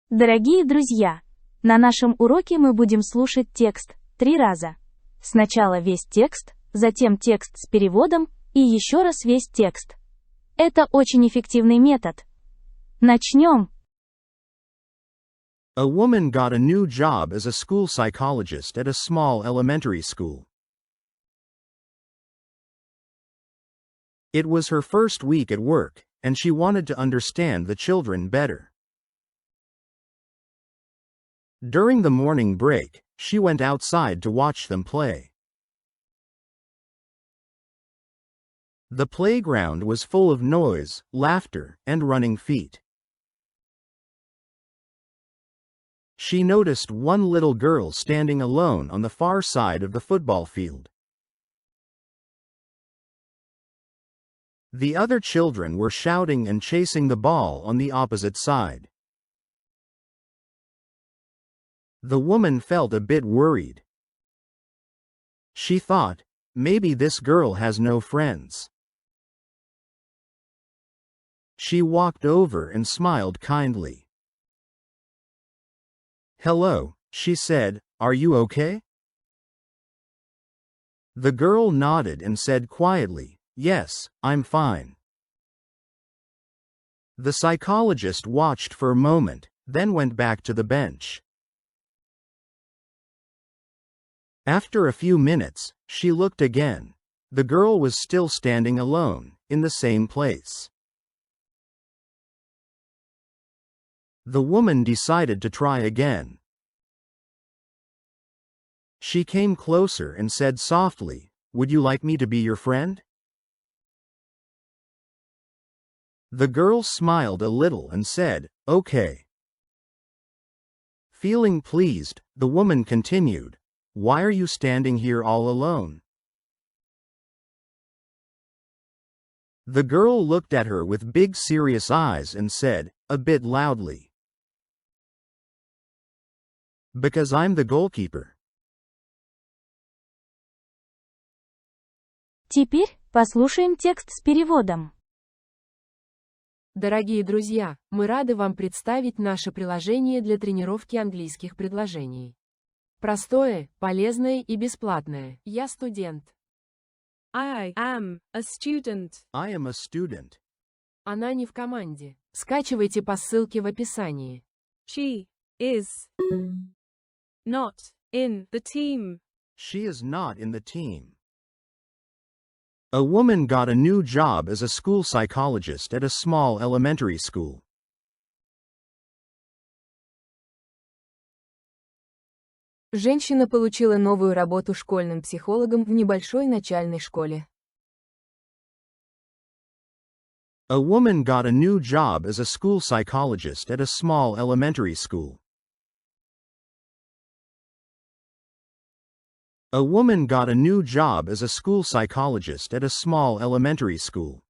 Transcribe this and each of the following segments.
Дорогие друзья, на нашем уроке мы будем слушать текст 3 раза. Сначала весь текст, затем текст с переводом и еще раз весь текст. Это очень эффективный метод. Начнем. A woman got a new job as a school psychologist at a small elementary school. It was her first week at work, and she wanted to understand the children better. During the morning break, she went outside to watch them play. The playground was full of noise, laughter, and running feet. She noticed one little girl standing alone on the far side of the football field. The other children were shouting and chasing the ball on the opposite side. The woman felt a bit worried. She thought, maybe this girl has no friends. She walked over and smiled kindly. "Hello," she said, "are you okay?" The girl nodded and said quietly, "Yes, I'm fine." The psychologist watched for a moment, then went back to the bench. After a few minutes, she looked again. The girl was still standing alone, in the same place. The woman decided to try again. She came closer and said softly, "Would you like me to be your friend?" The girl smiled a little and said, "Okay." Feeling pleased, the woman continued, "Why are you standing here all alone?" The girl looked at her with big serious eyes and said, a bit loudly, "Because I'm the goalkeeper." Теперь послушаем текст с переводом. Дорогие друзья, мы рады вам представить наше приложение для тренировки английских предложений. Простое, полезное и бесплатное. Я студент. I am a student. I am a student. Она не в команде. Скачивайте по ссылке в описании. She is not in the team. She is not in the team. A woman got a new job as a school psychologist at a small elementary school. Женщина получила новую работу школьным психологом в небольшой начальной школе. A woman got a new job as a school psychologist at a small elementary school. A woman got a new job as a school psychologist at a small elementary school.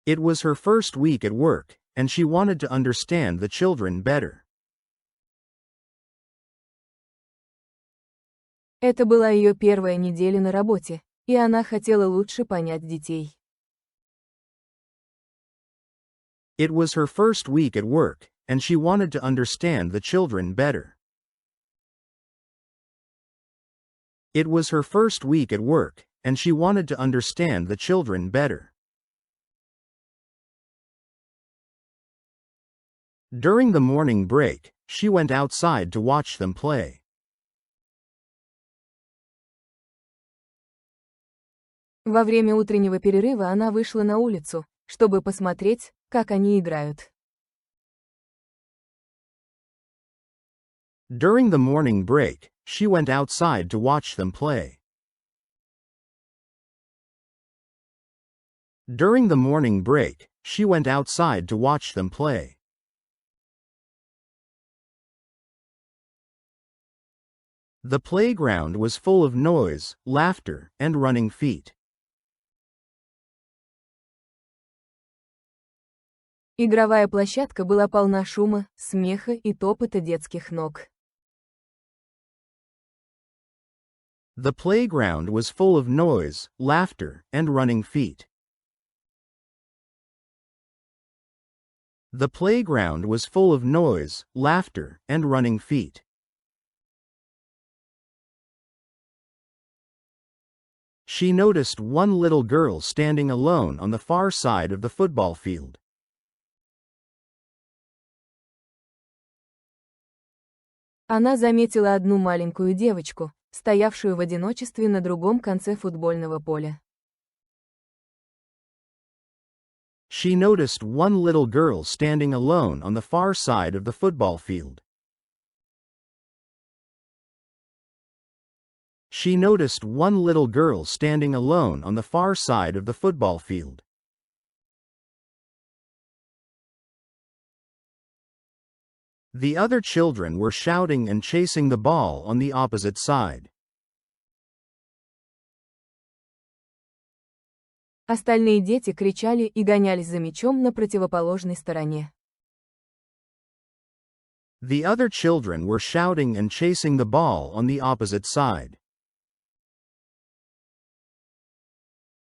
It was her first week at work, and she wanted to understand the children better. Это была ее первая неделя на работе, и она хотела лучше понять детей. It was her first week at work, and she wanted to understand the children better. It was her first week at work, and she wanted to understand the children better. During the morning break, she went outside to watch them play. Во время утреннего перерыва она вышла на улицу, чтобы посмотреть, как они играют. During the morning break, she went outside to watch them play. During the morning break, she went outside to watch them play. The playground was full of noise, laughter, and running feet. Игровая площадка была полна шума, смеха и топота детских ног. The playground was full of noise, laughter, and running feet. The playground was full of noise, laughter, and running feet. She noticed one little girl standing alone on the far side of the football field. Она заметила одну маленькую девочку, стоявшую в одиночестве на другом конце футбольного поля. She noticed one little girl standing alone on the far side of the football field. She noticed one little girl standing alone on the far side of the football field. The other children were shouting and chasing the ball on the opposite side. Остальные дети кричали и гонялись за мячом на противоположной стороне. The other children were shouting and chasing the ball on the opposite side.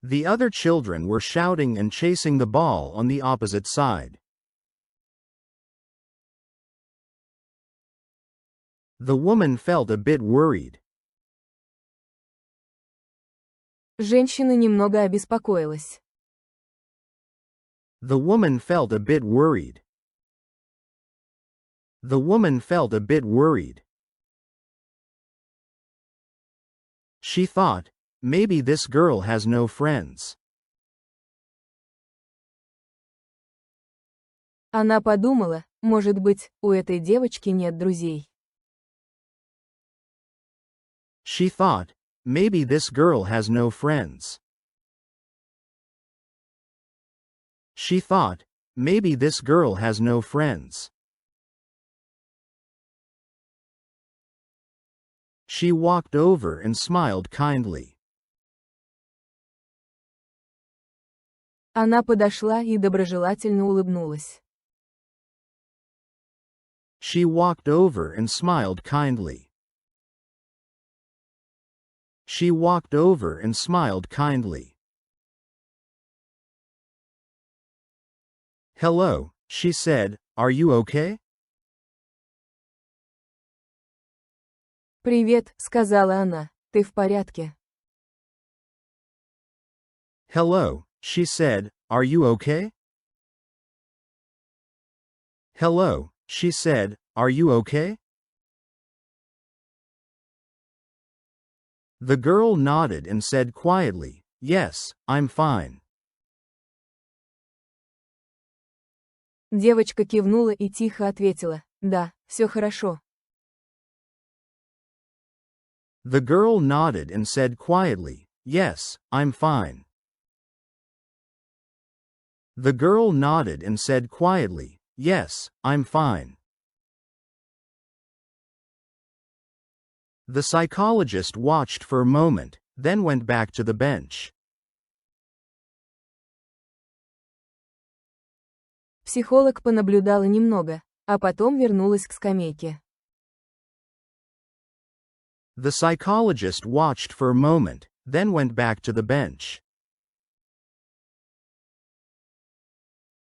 The other children were shouting and chasing the ball on the opposite side. The woman felt a bit worried. Женщина немного обеспокоилась. The woman felt a bit worried. The woman felt a bit worried. She thought, maybe this girl has no friends. Она подумала, может быть, у этой девочки нет друзей. She thought, maybe this girl has no friends. She thought, maybe this girl has no friends. She walked over and smiled kindly. Она подошла и доброжелательно улыбнулась. She walked over and smiled kindly. She walked over and smiled kindly. Hello, she said, are you okay? «Привет», — сказала она, — «ты в порядке?» Hello, she said, are you okay? Hello, she said, are you okay? The girl nodded and said quietly, yes, I'm fine. Девочка кивнула и тихо ответила, «Да, все хорошо». The girl nodded and said quietly, yes, I'm fine. The girl nodded and said quietly, yes, I'm fine. The psychologist watched for a moment, then went back to the bench. Психолог понаблюдала немного, а потом вернулась к скамейке. The psychologist watched for a moment, then went back to the bench.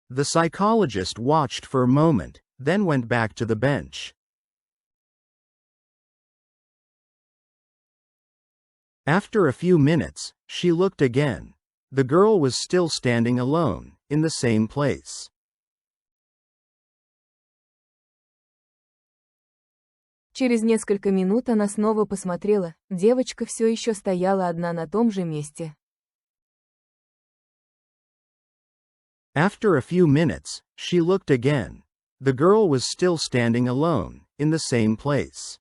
The psychologist watched for a moment, then went back to the bench. After a few minutes, she looked again. The girl was still standing alone, in the same place. Через несколько минут она снова посмотрела, девочка все еще стояла одна на том же месте. After a few minutes, she looked again. The girl was still standing alone, in the same place.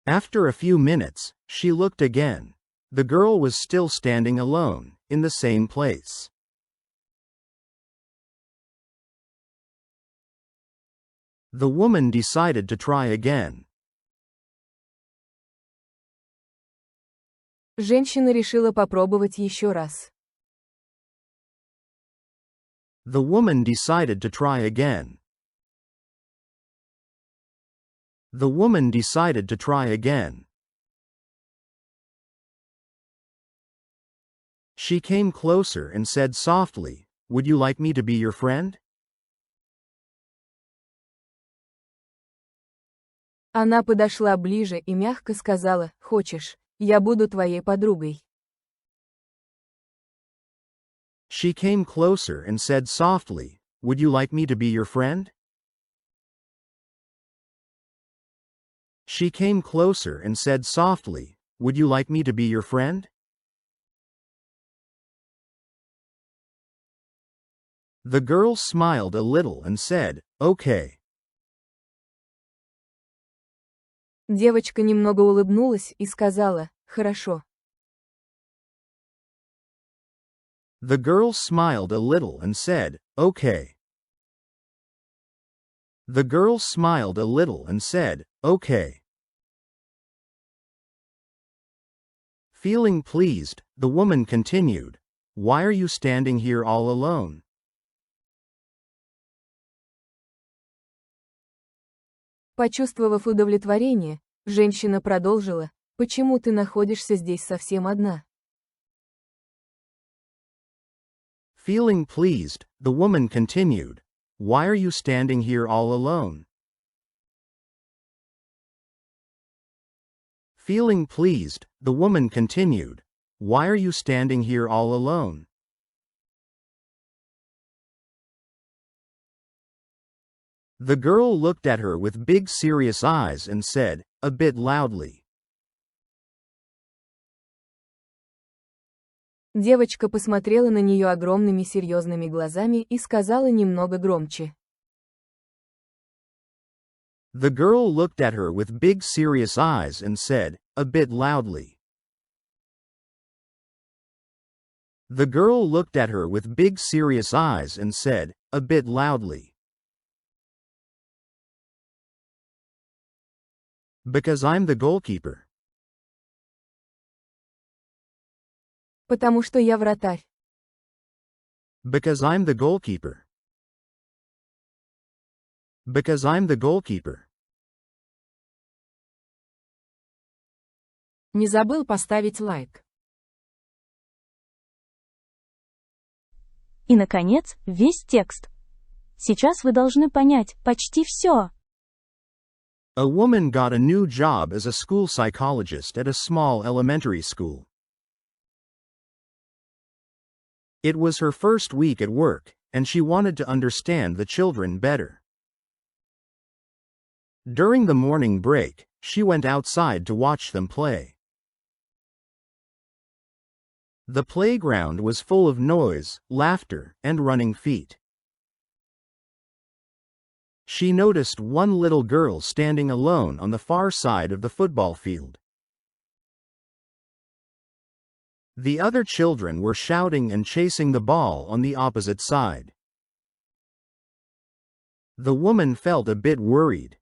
After a few minutes, she looked again. The girl was still standing alone, in the same place. The woman decided to try again. Женщина решила попробовать еще раз. The woman decided to try again. The woman decided to try again. She came closer and said softly, "Would you like me to be your friend?" Она подошла ближе и мягко сказала: «Хочешь, я буду твоей подругой?» She came closer and said softly, "Would you like me to be your friend?" She came closer and said softly, "Would you like me to be your friend?" The girl smiled a little and said, "Okay." Девочка немного улыбнулась и сказала: «Хорошо». The girl smiled a little and said, "Okay." The girl smiled a little and said, "Okay." Feeling pleased, the woman continued, "Why are you standing here all alone?" Почувствовав удовлетворение, женщина продолжила: «Почему ты находишься здесь совсем одна?» Feeling pleased, the woman continued, "Why are you standing here all alone?" Feeling pleased, the woman continued, "Why are you standing here all alone?" The girl looked at her with big serious eyes and said, a bit loudly. Девочка посмотрела на нее огромными серьезными глазами и сказала немного громче. The girl looked at her with big serious eyes and said, a bit loudly. The girl looked at her with big serious eyes and said, a bit loudly. Because I'm the goalkeeper. Потому что я вратарь. Because I'm the goalkeeper. Because I'm the goalkeeper. Не забыл поставить лайк. И, наконец, весь текст. Сейчас вы должны понять почти все. A woman got a new job as a school psychologist at a small elementary school. It was her first week at work, and she wanted to understand the children better. During the morning break, she went outside to watch them play. The playground was full of noise, laughter, and running feet. She noticed one little girl standing alone on the far side of the football field. The other children were shouting and chasing the ball on the opposite side. The woman felt a bit worried.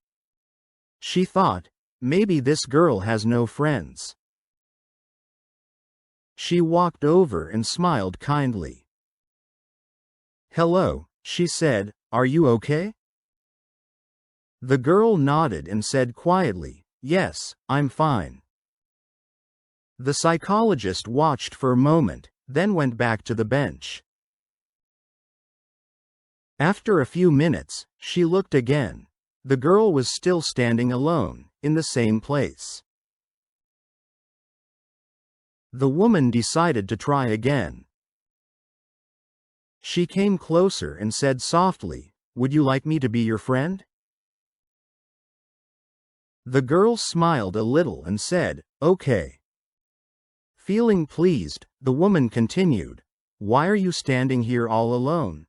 She thought, maybe this girl has no friends. She walked over and smiled kindly. "Hello," she said, "are you okay?" The girl nodded and said quietly, "Yes, I'm fine." The psychologist watched for a moment, then went back to the bench. After a few minutes, she looked again. The girl was still standing alone, in the same place. The woman decided to try again. She came closer and said softly, "Would you like me to be your friend?" The girl smiled a little and said, "Okay." Feeling pleased, the woman continued, "Why are you standing here all alone?"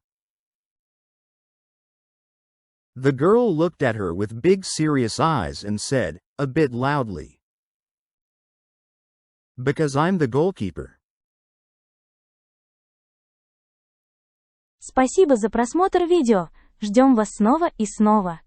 The girl looked at her with big serious eyes and said, a bit loudly. Because I'm the goalkeeper. Спасибо за просмотр видео. Ждем вас снова и снова.